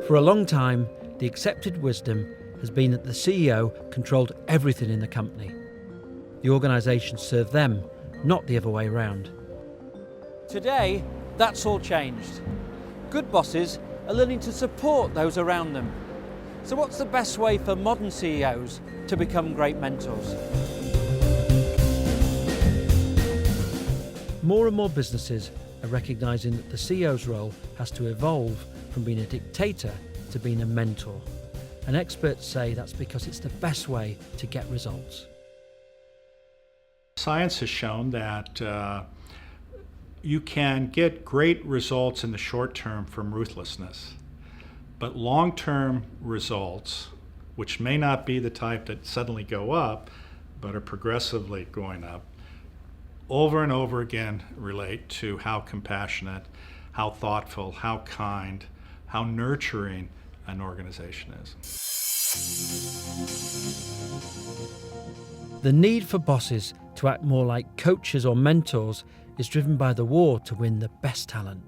For a long time, the accepted wisdom has been that the CEO controlled everything in the company. The organisation served them, not the other way around. Today, that's all changed. Good bosses are learning to support those around them. So what's the best way for modern CEOs to become great mentors? More and more businesses are recognising that the CEO's role has to evolve from being a dictator to being a mentor. And experts say that's because it's the best way to get results. Science has shown that you can get great results in the short term from ruthlessness, but long-term results, which may not be the type that suddenly go up, but are progressively going up, over and over again relate to how compassionate, how thoughtful, how kind, how nurturing an organization is. The need for bosses to act more like coaches or mentors is driven by the war to win the best talent.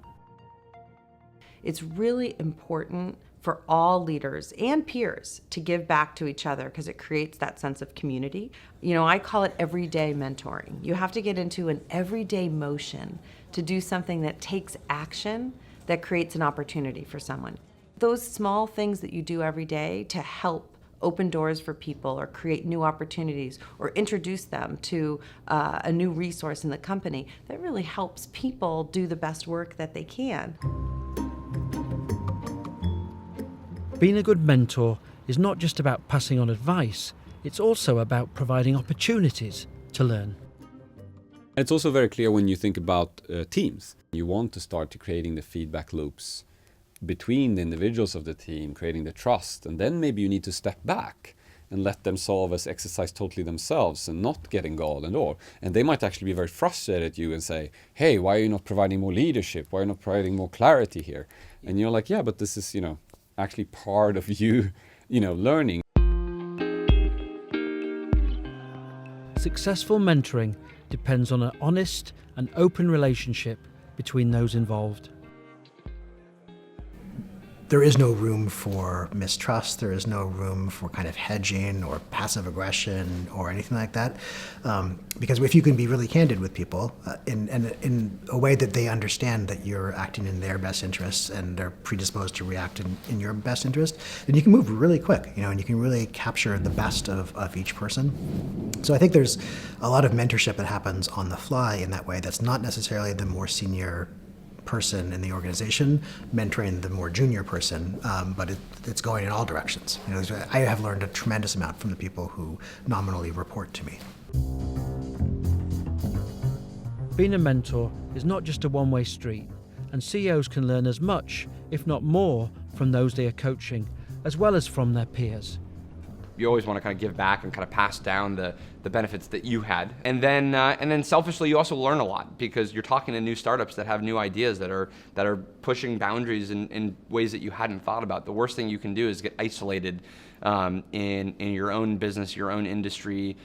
It's really important for all leaders and peers to give back to each other because it creates that sense of community. You know, I call it everyday mentoring. You have to get into an everyday motion to do something that takes action that creates an opportunity for someone. Those small things that you do every day to help open doors for people or create new opportunities or introduce them to a new resource in the company, that really helps people do the best work that they can. Being a good mentor is not just about passing on advice, it's also about providing opportunities to learn. It's also very clear when you think about teams. You want to start creating the feedback loops between the individuals of the team, creating the trust, and then maybe you need to step back and let them solve this exercise totally themselves and not get involved and all. And they might actually be very frustrated at you and say, hey, why are you not providing more leadership? Why are you not providing more clarity here? And you're like, yeah, but this is, actually part of you, learning. Successful mentoring depends on an honest and open relationship between those involved. There is no room for mistrust. There is no room for kind of hedging or passive aggression or anything like that. Because if you can be really candid with people in a way that they understand that you're acting in their best interests and they're predisposed to react in your best interest, then you can move really quick, and you can really capture the best of each person. So I think there's a lot of mentorship that happens on the fly in that way that's not necessarily the more senior person in the organization mentoring the more junior person, but it's going in all directions. I have learned a tremendous amount from the people who nominally report to me. Being a mentor is not just a one-way street, and CEOs can learn as much, if not more, from those they are coaching, as well as from their peers. You always want to kind of give back and kind of pass down the benefits that you had. And then selfishly, you also learn a lot because you're talking to new startups that have new ideas that are pushing boundaries in ways that you hadn't thought about. The worst thing you can do is get isolated in your own business, your own industry,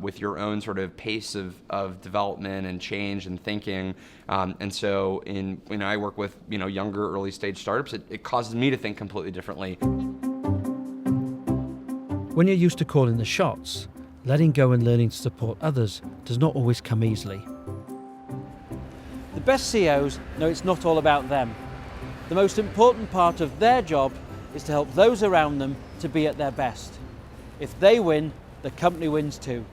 with your own sort of pace of development and change and thinking. And so when I work with younger early stage startups, it causes me to think completely differently. When you're used to calling the shots, letting go and learning to support others does not always come easily. The best CEOs know it's not all about them. The most important part of their job is to help those around them to be at their best. If they win, the company wins too.